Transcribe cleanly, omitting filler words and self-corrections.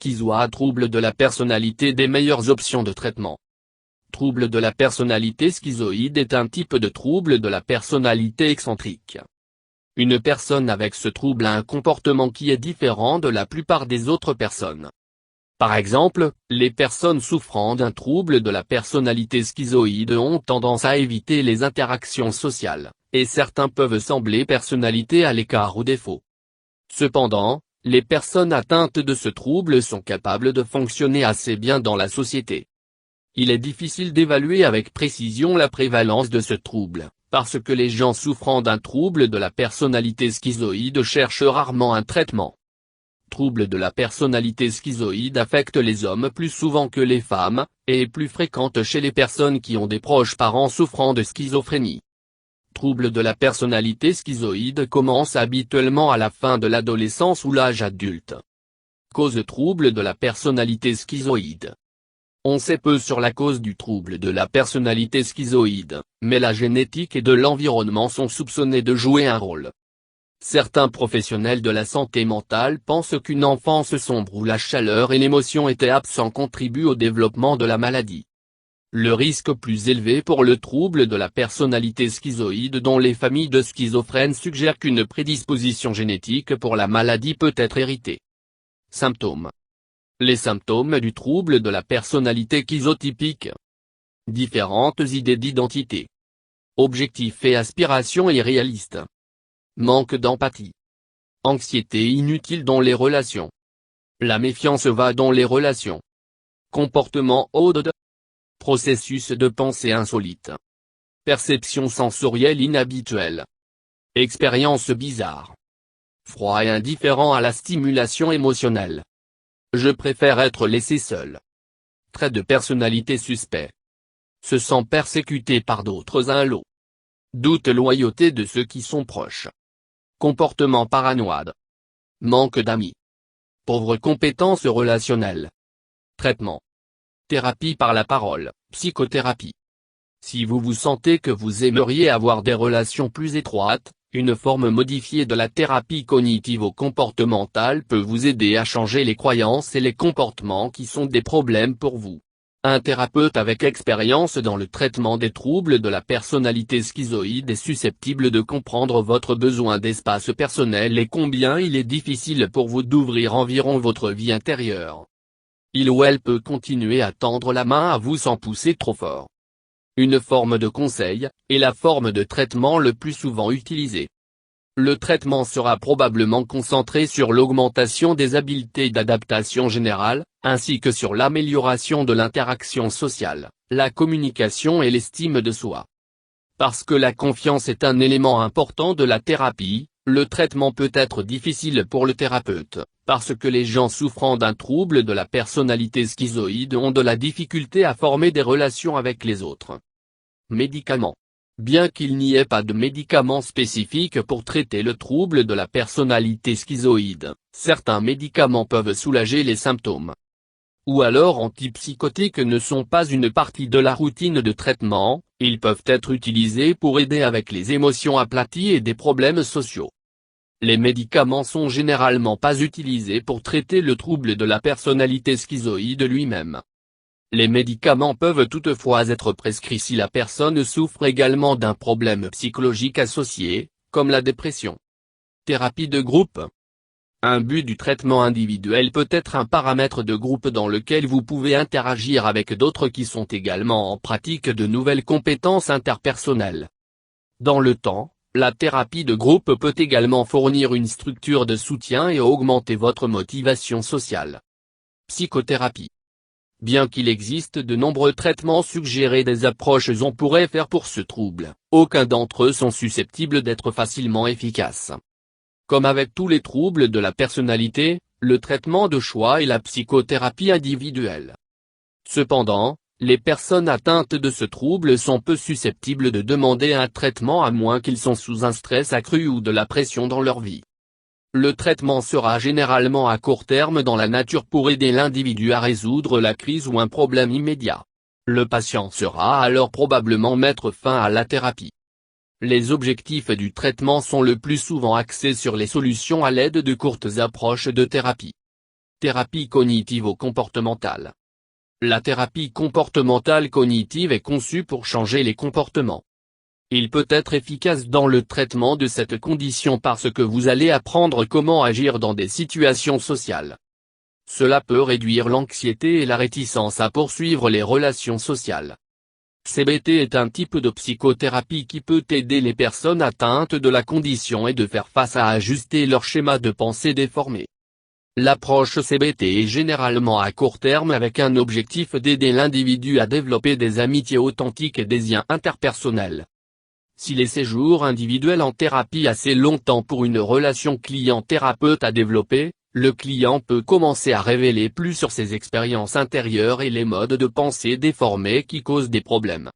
Schizoïde, trouble de la personnalité, des meilleures options de traitement. Trouble de la personnalité schizoïde est un type de trouble de la personnalité excentrique. Une personne avec ce trouble a un comportement qui est différent de la plupart des autres personnes. Par exemple, les personnes souffrant d'un trouble de la personnalité schizoïde ont tendance à éviter les interactions sociales, et certains peuvent sembler personnalité à l'écart ou défaut. Cependant, les personnes atteintes de ce trouble sont capables de fonctionner assez bien dans la société. Il est difficile d'évaluer avec précision la prévalence de ce trouble, parce que les gens souffrant d'un trouble de la personnalité schizoïde cherchent rarement un traitement. Trouble de la personnalité schizoïde affecte les hommes plus souvent que les femmes, et est plus fréquente chez les personnes qui ont des proches parents souffrant de schizophrénie. Trouble de la personnalité schizoïde commence habituellement à la fin de l'adolescence ou l'âge adulte. Cause trouble de la personnalité schizoïde. On sait peu sur la cause du trouble de la personnalité schizoïde, mais la génétique et de l'environnement sont soupçonnés de jouer un rôle. Certains professionnels de la santé mentale pensent qu'une enfance sombre où la chaleur et l'émotion étaient absents contribuent au développement de la maladie. Le risque plus élevé pour le trouble de la personnalité schizoïde dont les familles de schizophrènes suggèrent qu'une prédisposition génétique pour la maladie peut être héritée. Symptômes. Les symptômes du trouble de la personnalité schizotypique. Différentes idées d'identité. Objectifs et aspirations irréalistes. Manque d'empathie. Anxiété inutile dans les relations. La méfiance va dans les relations. Comportement ode. Processus de pensée insolite. Perception sensorielle inhabituelle. Expérience bizarre. Froid et indifférent à la stimulation émotionnelle. Je préfère être laissé seul. Trait de personnalité suspect. Se sent persécuté par d'autres inlots. Doute loyauté de ceux qui sont proches. Comportement paranoïde. Manque d'amis. Pauvre compétences relationnelles. Traitement. Thérapie par la parole, psychothérapie. Si vous vous sentez que vous aimeriez avoir des relations plus étroites, une forme modifiée de la thérapie cognitivo-comportementale peut vous aider à changer les croyances et les comportements qui sont des problèmes pour vous. Un thérapeute avec expérience dans le traitement des troubles de la personnalité schizoïde est susceptible de comprendre votre besoin d'espace personnel et combien il est difficile pour vous d'ouvrir environ votre vie intérieure. Il ou elle peut continuer à tendre la main à vous sans pousser trop fort. Une forme de conseil, est la forme de traitement le plus souvent utilisée. Le traitement sera probablement concentré sur l'augmentation des habiletés d'adaptation générale, ainsi que sur l'amélioration de l'interaction sociale, la communication et l'estime de soi. Parce que la confiance est un élément important de la thérapie, le traitement peut être difficile pour le thérapeute, parce que les gens souffrant d'un trouble de la personnalité schizoïde ont de la difficulté à former des relations avec les autres. Médicaments. Bien qu'il n'y ait pas de médicaments spécifiques pour traiter le trouble de la personnalité schizoïde, certains médicaments peuvent soulager les symptômes. Ou alors antipsychotiques ne sont pas une partie de la routine de traitement, ils peuvent être utilisés pour aider avec les émotions aplaties et des problèmes sociaux. Les médicaments sont généralement pas utilisés pour traiter le trouble de la personnalité schizoïde lui-même. Les médicaments peuvent toutefois être prescrits si la personne souffre également d'un problème psychologique associé, comme la dépression. Thérapie de groupe. Un but du traitement individuel peut être un paramètre de groupe dans lequel vous pouvez interagir avec d'autres qui sont également en pratique de nouvelles compétences interpersonnelles. Dans le temps, la thérapie de groupe peut également fournir une structure de soutien et augmenter votre motivation sociale. Psychothérapie. Bien qu'il existe de nombreux traitements suggérés des approches on pourrait faire pour ce trouble, aucun d'entre eux sont susceptibles d'être facilement efficaces. Comme avec tous les troubles de la personnalité, le traitement de choix est la psychothérapie individuelle. Cependant, les personnes atteintes de ce trouble sont peu susceptibles de demander un traitement à moins qu'ils sont sous un stress accru ou de la pression dans leur vie. Le traitement sera généralement à court terme dans la nature pour aider l'individu à résoudre la crise ou un problème immédiat. Le patient sera alors probablement mettre fin à la thérapie. Les objectifs du traitement sont le plus souvent axés sur les solutions à l'aide de courtes approches de thérapie. Thérapie cognitivo-comportementale. La thérapie comportementale cognitive est conçue pour changer les comportements. Il peut être efficace dans le traitement de cette condition parce que vous allez apprendre comment agir dans des situations sociales. Cela peut réduire l'anxiété et la réticence à poursuivre les relations sociales. CBT est un type de psychothérapie qui peut aider les personnes atteintes de la condition et de faire face à ajuster leur schéma de pensée déformé. L'approche CBT est généralement à court terme avec un objectif d'aider l'individu à développer des amitiés authentiques et des liens interpersonnels. Si les séjours individuels en thérapie assez longtemps pour une relation client-thérapeute à développer, le client peut commencer à révéler plus sur ses expériences intérieures et les modes de pensée déformés qui causent des problèmes.